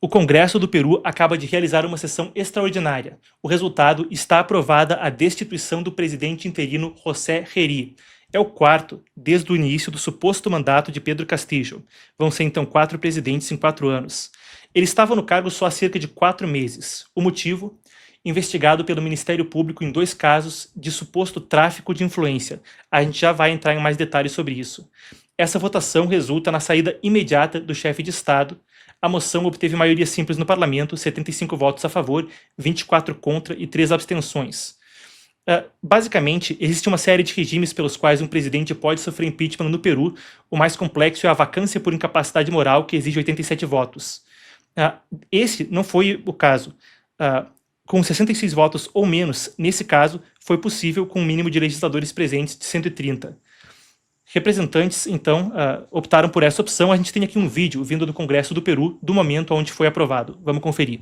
O Congresso do Peru acaba de realizar uma sessão extraordinária. O resultado está aprovada a destituição do presidente interino José Gerí. É o quarto desde o início do suposto mandato de Pedro Castillo. Vão ser então 4 presidentes em 4 anos. Ele estava no cargo só há cerca de 4 meses. O motivo? Investigado pelo Ministério Público em 2 casos de suposto tráfico de influência. A gente já vai entrar em mais detalhes sobre isso. Essa votação resulta na saída imediata do chefe de Estado. A moção obteve maioria simples no parlamento, 75 votos a favor, 24 contra e 3 abstenções. Basicamente, existe uma série de regimes pelos quais um presidente pode sofrer impeachment no Peru. O mais complexo é a vacância por incapacidade moral, que exige 87 votos. Esse não foi o caso. Com 66 votos ou menos, nesse caso, foi possível com um mínimo de legisladores presentes de 130. Representantes, então, optaram por essa opção. A gente tem aqui um vídeo vindo do Congresso do Peru, do momento onde foi aprovado. Vamos conferir.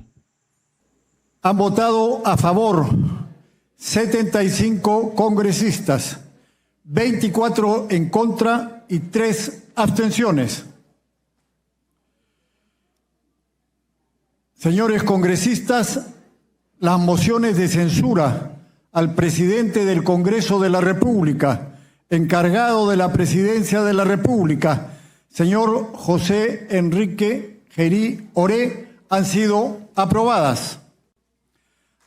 Han votado a favor 75 congresistas, 24 en contra y 3 abstenciones. Señores congresistas, las mociones de censura al presidente del Congreso de la República, encargado de la Presidencia de la República, señor José Enrique Gerí Oré, han sido aprobadas.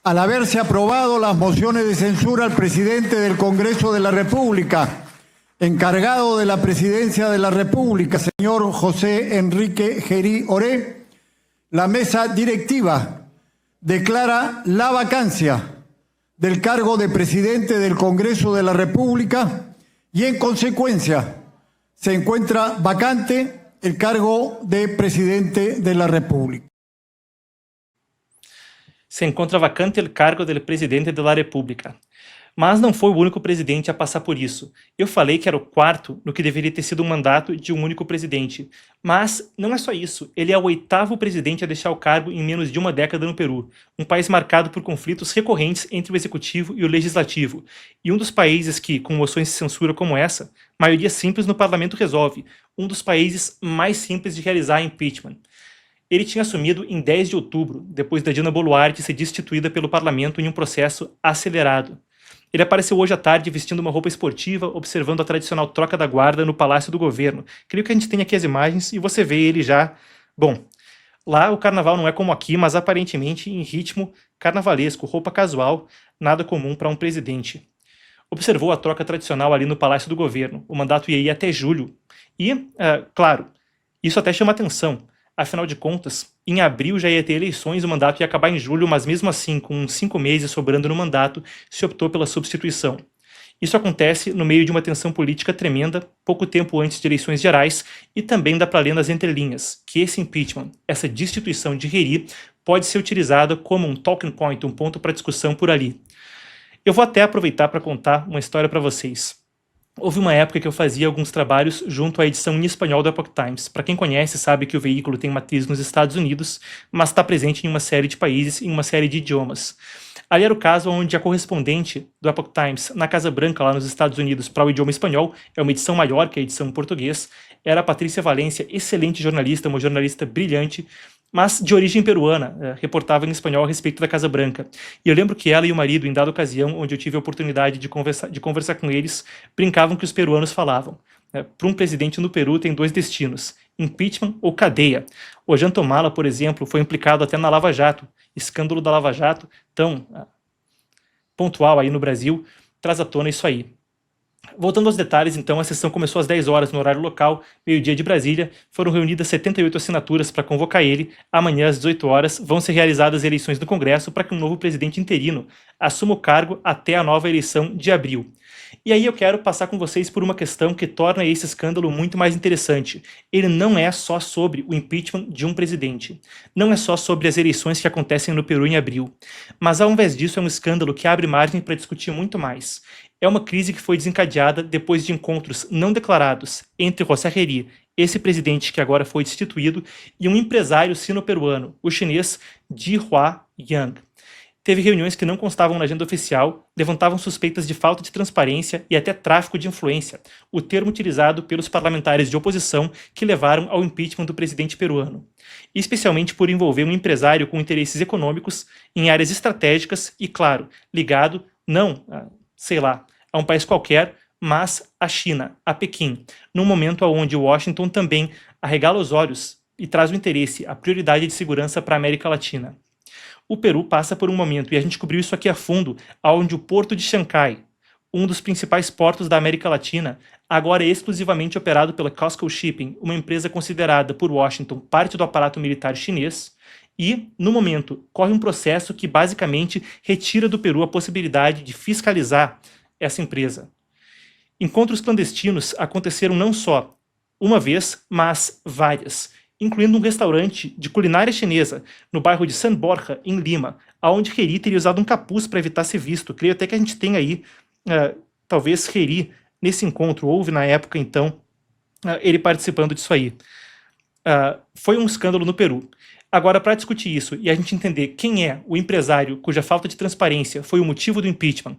Al haberse aprobado las mociones de censura al presidente del Congreso de la República, encargado de la Presidencia de la República, señor José Enrique Gerí Oré, la mesa directiva declara la vacancia del cargo de presidente del Congreso de la República y en consecuencia se encuentra vacante el cargo de presidente de la República. Se encontra vacante o cargo de presidente da República. Mas não foi o único presidente a passar por isso. Eu falei que era o quarto no que deveria ter sido um mandato de um único presidente. Mas não é só isso. Ele é o 8º presidente a deixar o cargo em menos de uma década no Peru. Um país marcado por conflitos recorrentes entre o executivo e o legislativo. E um dos países que, com moções de censura como essa, maioria simples no parlamento resolve. Um dos países mais simples de realizar impeachment. Ele tinha assumido em 10 de outubro, depois da Dina Boluarte ser destituída pelo parlamento em um processo acelerado. Ele apareceu hoje à tarde vestindo uma roupa esportiva, observando a tradicional troca da guarda no Palácio do Governo. Creio que a gente tem aqui as imagens e você vê ele já... Bom, lá o carnaval não é como aqui, mas aparentemente em ritmo carnavalesco, roupa casual, nada comum para um presidente. Observou a troca tradicional ali no Palácio do Governo. O mandato ia ir até julho. E, claro, isso até chama atenção. Afinal de contas, em abril já ia ter eleições, o mandato ia acabar em julho, mas mesmo assim, com 5 meses sobrando no mandato, se optou pela substituição. Isso acontece no meio de uma tensão política tremenda, pouco tempo antes de eleições gerais, e também dá para ler nas entrelinhas que esse impeachment, essa destituição de Gerí, pode ser utilizada como um talking point, um ponto para discussão por ali. Eu vou até aproveitar para contar uma história para vocês. Houve uma época que eu fazia alguns trabalhos junto à edição em espanhol do Epoch Times. Para quem conhece, sabe que o veículo tem matriz nos Estados Unidos, mas está presente em uma série de países, em uma série de idiomas. Ali era o caso onde a correspondente do Epoch Times na Casa Branca, lá nos Estados Unidos, para o idioma espanhol, é uma edição maior que a edição em português, era a Patrícia Valência, excelente jornalista, uma jornalista brilhante, mas de origem peruana, reportava em espanhol a respeito da Casa Branca. E eu lembro que ela e o marido, em dada ocasião, onde eu tive a oportunidade de conversar com eles, brincavam que os peruanos falavam. Para um presidente no Peru tem 2 destinos, impeachment ou cadeia. Ollanta, por exemplo, foi implicado até na Lava Jato. Escândalo da Lava Jato, tão pontual aí no Brasil, traz à tona isso aí. Voltando aos detalhes, então, a sessão começou às 10 horas no horário local, meio-dia de Brasília. Foram reunidas 78 assinaturas para convocar ele. Amanhã, às 18 horas, vão ser realizadas eleições no Congresso para que um novo presidente interino assuma o cargo até a nova eleição de abril. E aí eu quero passar com vocês por uma questão que torna esse escândalo muito mais interessante. Ele não é só sobre o impeachment de um presidente. Não é só sobre as eleições que acontecem no Peru em abril. Mas ao invés disso é um escândalo que abre margem para discutir muito mais. É uma crise que foi desencadeada depois de encontros não declarados entre José Gerí, esse presidente que agora foi destituído, e um empresário sino-peruano, o chinês Ji Hua Yang. teve reuniões que não constavam na agenda oficial, levantavam suspeitas de falta de transparência e até tráfico de influência, o termo utilizado pelos parlamentares de oposição que levaram ao impeachment do presidente peruano, especialmente por envolver um empresário com interesses econômicos em áreas estratégicas e, claro, ligado não a um país qualquer, mas à China, a Pequim, num momento onde Washington também arregala os olhos e traz o interesse, a prioridade de segurança para a América Latina. O Peru passa por um momento, e a gente cobriu isso aqui a fundo, onde o porto de Xangai, um dos principais portos da América Latina, agora é exclusivamente operado pela COSCO Shipping, uma empresa considerada por Washington parte do aparato militar chinês, e, no momento, corre um processo que basicamente retira do Peru a possibilidade de fiscalizar essa empresa. Encontros clandestinos aconteceram não só uma vez, mas várias, incluindo um restaurante de culinária chinesa no bairro de San Borja, em Lima, onde Heri teria usado um capuz para evitar ser visto. Creio até que a gente tem aí, talvez Heri, nesse encontro, houve na época, então, ele participando disso aí. Foi um escândalo no Peru. Agora, para discutir isso e a gente entender quem é o empresário cuja falta de transparência foi o motivo do impeachment,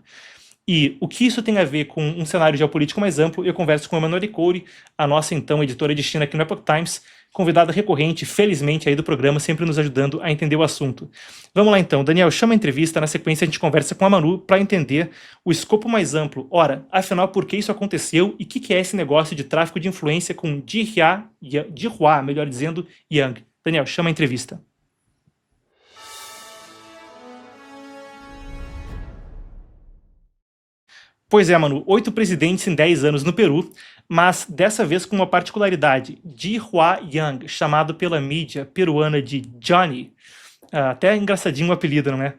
e o que isso tem a ver com um cenário geopolítico mais amplo, eu converso com a Emanuele Couri, a nossa, então, editora de China aqui no Epoch Times, convidada recorrente, felizmente, aí do programa, sempre nos ajudando a entender o assunto. Vamos lá, então. Daniel, chama a entrevista, na sequência a gente conversa com a Manu para entender o escopo mais amplo. Ora, afinal, por que isso aconteceu e o que é esse negócio de tráfico de influência com Dihua, melhor dizendo, Yang. Daniel, chama a entrevista. Pois é, Manu, 8 presidentes em 10 anos no Peru, mas dessa vez com uma particularidade. Dihua Yang, chamado pela mídia peruana de Johnny, até engraçadinho o apelido, não é?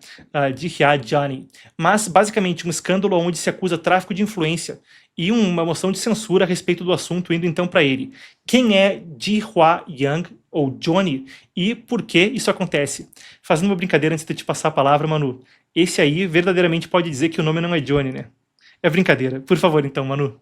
Dihua Johnny. Mas basicamente um escândalo onde se acusa tráfico de influência e uma moção de censura a respeito do assunto, indo então para ele. Quem é Dihua Yang, ou Johnny, e por que isso acontece? Fazendo uma brincadeira antes de te passar a palavra, Manu, esse aí verdadeiramente pode dizer que o nome não é Johnny, né? É brincadeira. Por favor, então, Manu.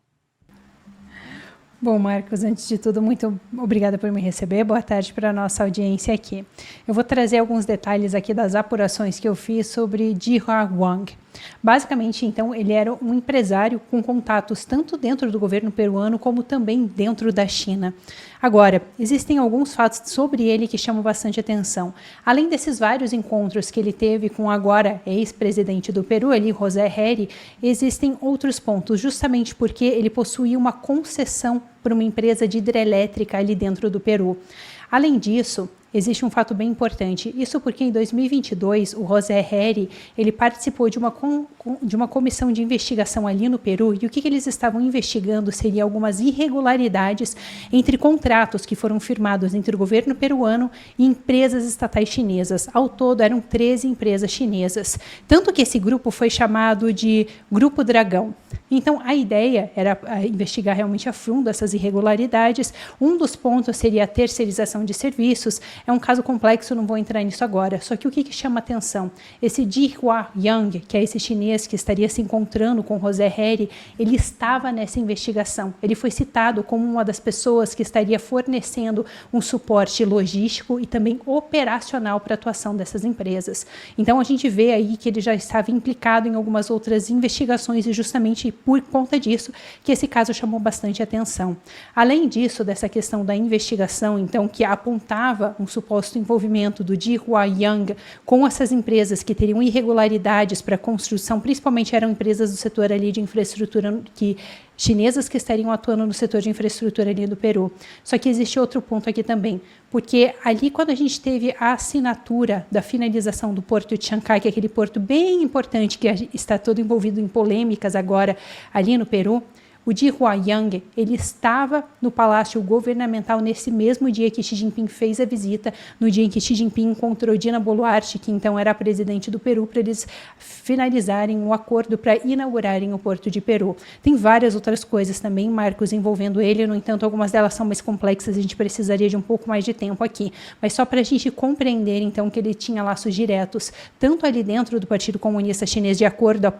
Bom, Marcos, antes de tudo, muito obrigada por me receber. Boa tarde para a nossa audiência aqui. Eu vou trazer alguns detalhes aqui das apurações que eu fiz sobre Dihua Yang. Basicamente, então, ele era um empresário com contatos tanto dentro do governo peruano como também dentro da China. Agora, existem alguns fatos sobre ele que chamam bastante atenção. Além desses vários encontros que ele teve com agora ex-presidente do Peru, ali, José Heri, existem outros pontos, justamente porque ele possuía uma concessão para uma empresa de hidrelétrica ali dentro do Peru. Além disso, existe um fato bem importante. Isso porque em 2022, o José Heri, ele participou de uma comissão de investigação ali no Peru, e o que eles estavam investigando seria algumas irregularidades entre contratos que foram firmados entre o governo peruano e empresas estatais chinesas. Ao todo, eram 13 empresas chinesas. Tanto que esse grupo foi chamado de Grupo Dragão. Então, a ideia era investigar realmente a fundo essas irregularidades. Um dos pontos seria a terceirização de serviços. É um caso complexo, não vou entrar nisso agora. Só que o que chama atenção? Esse Dihua Yang, que é esse chinês que estaria se encontrando com José Heri, ele estava nessa investigação. Ele foi citado como uma das pessoas que estaria fornecendo um suporte logístico e também operacional para a atuação dessas empresas. Então, a gente vê aí que ele já estava implicado em algumas outras investigações e justamente por conta disso que esse caso chamou bastante atenção. Além disso, dessa questão da investigação, então, que apontava um suposto envolvimento do Dihua Yang com essas empresas que teriam irregularidades para a construção, principalmente eram empresas do setor ali de infraestrutura chinesas que estariam atuando no setor de infraestrutura ali do Peru. Só que existe outro ponto aqui também, porque ali quando a gente teve a assinatura da finalização do porto de Chancay, que é aquele porto bem importante que está todo envolvido em polêmicas agora ali no Peru, o Dihua Yang, ele estava no palácio governamental nesse mesmo dia que Xi Jinping fez a visita, no dia em que Xi Jinping encontrou Dina Boluarte, que então era a presidente do Peru, para eles finalizarem o acordo para inaugurarem o Porto de Peru. Tem várias outras coisas também, Marcos, envolvendo ele, no entanto, algumas delas são mais complexas, a gente precisaria de um pouco mais de tempo aqui, mas só para a gente compreender, então, que ele tinha laços diretos, tanto ali dentro do Partido Comunista Chinês, de acordo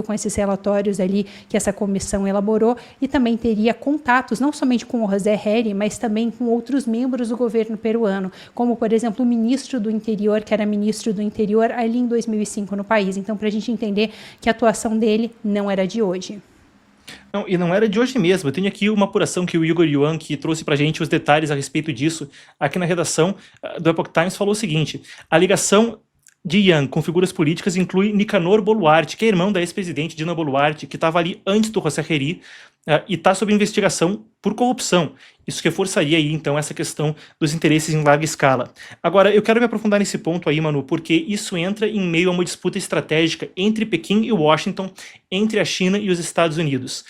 com esses relatórios ali, que essa comissão comissão elaborou e também teria contatos não somente com o José Heri, mas também com outros membros do governo peruano, como, por exemplo, o ministro do Interior, que era ministro do Interior ali em 2005 no país. Então, para a gente entender que a atuação dele não era de hoje. Não, e não era de hoje mesmo. Eu tenho aqui uma apuração que o Igor Yuan, que trouxe pra gente os detalhes a respeito disso, aqui na redação do Epoch Times, falou o seguinte: a ligação de Yang com figuras políticas inclui Nicanor Boluarte, que é irmão da ex-presidente Dina Boluarte, que estava ali antes do José Heri, e está sob investigação por corrupção. Isso reforçaria aí, então, essa questão dos interesses em larga escala. Agora, eu quero me aprofundar nesse ponto aí, Manu, porque isso entra em meio a uma disputa estratégica entre Pequim e Washington, entre a China e os Estados Unidos.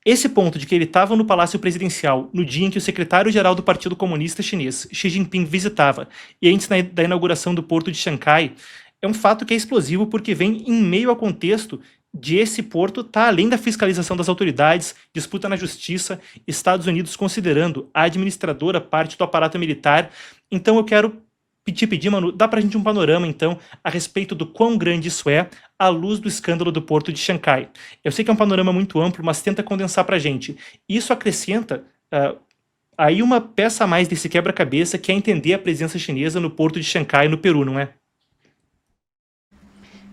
Esse ponto de que ele estava no Palácio Presidencial no dia em que o secretário-geral do Partido Comunista Chinês, Xi Jinping, visitava, e antes da inauguração do porto de Xangai, é um fato que é explosivo porque vem em meio ao contexto de esse porto estar além da fiscalização das autoridades, disputa na justiça, Estados Unidos considerando a administradora parte do aparato militar. Então eu quero te pedir, Manu, dá pra gente um panorama, então, a respeito do quão grande isso é à luz do escândalo do porto de Xangai. Eu sei que é um panorama muito amplo, mas tenta condensar pra gente. Isso acrescenta aí uma peça a mais desse quebra-cabeça, que é entender a presença chinesa no porto de Xangai, no Peru, não é?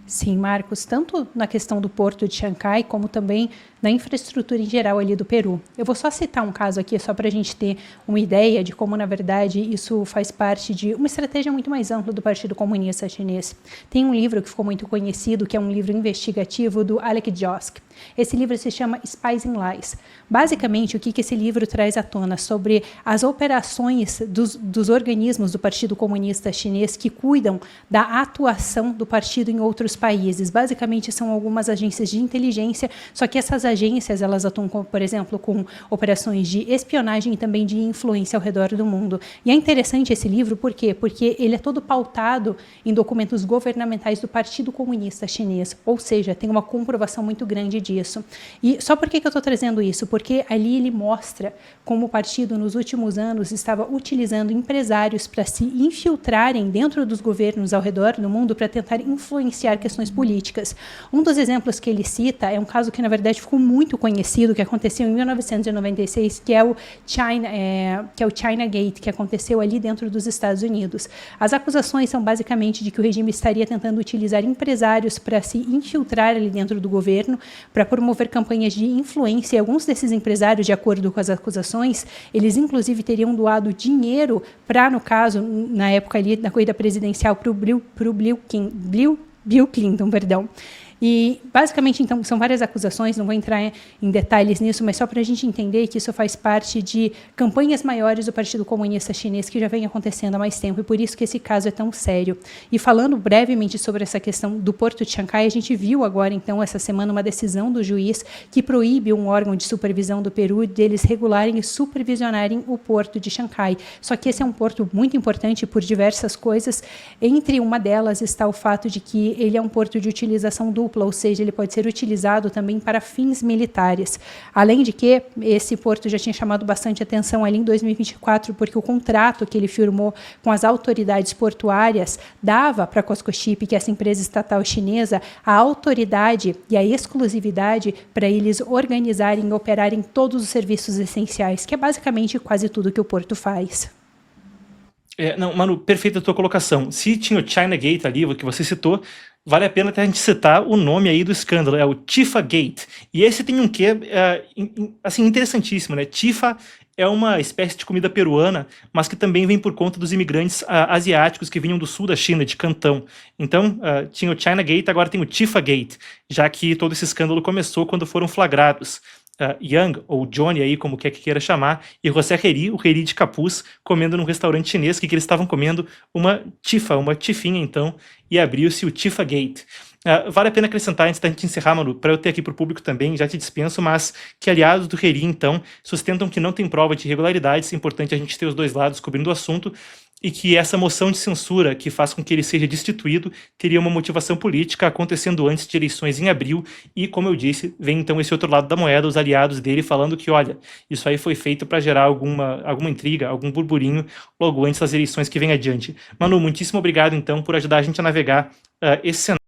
Sim, Marcos, tanto na questão do porto de Xangai, como também na infraestrutura em geral ali do Peru. Eu vou só citar um caso aqui, só para a gente ter uma ideia de como, na verdade, isso faz parte de uma estratégia muito mais ampla do Partido Comunista Chinês. Tem um livro que ficou muito conhecido, que é um livro investigativo do Alec Josk. Esse livro se chama Spies and Lies. Basicamente, o que esse livro traz à tona sobre as operações dos organismos do Partido Comunista Chinês que cuidam da atuação do partido em outros países. Basicamente, são algumas agências de inteligência, só que essas agências, elas atuam, por exemplo, com operações de espionagem e também de influência ao redor do mundo. E é interessante esse livro, por quê? Porque ele é todo pautado em documentos governamentais do Partido Comunista Chinês, ou seja, tem uma comprovação muito grande disso. E só por que eu estou trazendo isso? Porque ali ele mostra como o partido, nos últimos anos, estava utilizando empresários para se infiltrarem dentro dos governos ao redor do mundo para tentar influenciar questões políticas. Um dos exemplos que ele cita é um caso que, na verdade, ficou muito conhecido, que aconteceu em 1996, que é o China Gate, que aconteceu ali dentro dos Estados Unidos. As acusações são basicamente de que o regime estaria tentando utilizar empresários para se infiltrar ali dentro do governo, para promover campanhas de influência. E alguns desses empresários, de acordo com as acusações, eles inclusive teriam doado dinheiro para, no caso, na época ali, na corrida presidencial, para o Bill Clinton, perdão. E, basicamente, então, são várias acusações, não vou entrar em detalhes nisso, mas só para a gente entender que isso faz parte de campanhas maiores do Partido Comunista Chinês que já vem acontecendo há mais tempo, e por isso que esse caso é tão sério. E falando brevemente sobre essa questão do Porto de Xangai, a gente viu agora, então, essa semana, uma decisão do juiz que proíbe um órgão de supervisão do Peru deles regularem e supervisionarem o Porto de Xangai. Só que esse é um porto muito importante por diversas coisas. Entre uma delas está o fato de que ele é um porto de utilização dupla, ou seja, ele pode ser utilizado também para fins militares. Além de que esse porto já tinha chamado bastante atenção ali em 2024, porque o contrato que ele firmou com as autoridades portuárias dava para a COSCOCHIP, que é essa empresa estatal chinesa, a autoridade e a exclusividade para eles organizarem e operarem todos os serviços essenciais, que é basicamente quase tudo que o porto faz. Não, Manu, perfeita a tua colocação. Se tinha o China Gate ali, o que você citou, vale a pena até a gente citar o nome aí do escândalo, é o Tifa Gate. E esse tem um quê, assim, interessantíssimo, né? Tifa é uma espécie de comida peruana, mas que também vem por conta dos imigrantes asiáticos que vinham do sul da China, de Cantão. Então, tinha o China Gate, agora tem o Tifa Gate, já que todo esse escândalo começou quando foram flagrados Yang, ou Johnny aí, como quer que queira chamar, e José Heri, o Heri de capuz, comendo num restaurante chinês, que eles estavam comendo uma tifinha então, e abriu-se o Tifa Gate. Vale a pena acrescentar, antes da gente encerrar, Manu, para eu ter aqui para o público também, já te dispenso, mas que aliados do Heri, então, sustentam que não tem prova de irregularidades, é importante a gente ter os dois lados cobrindo o assunto, e que essa moção de censura que faz com que ele seja destituído teria uma motivação política acontecendo antes de eleições em abril e, como eu disse, vem então esse outro lado da moeda, os aliados dele falando que, olha, isso aí foi feito para gerar alguma intriga, algum burburinho logo antes das eleições que vem adiante. Manu, muitíssimo obrigado então por ajudar a gente a navegar esse cenário.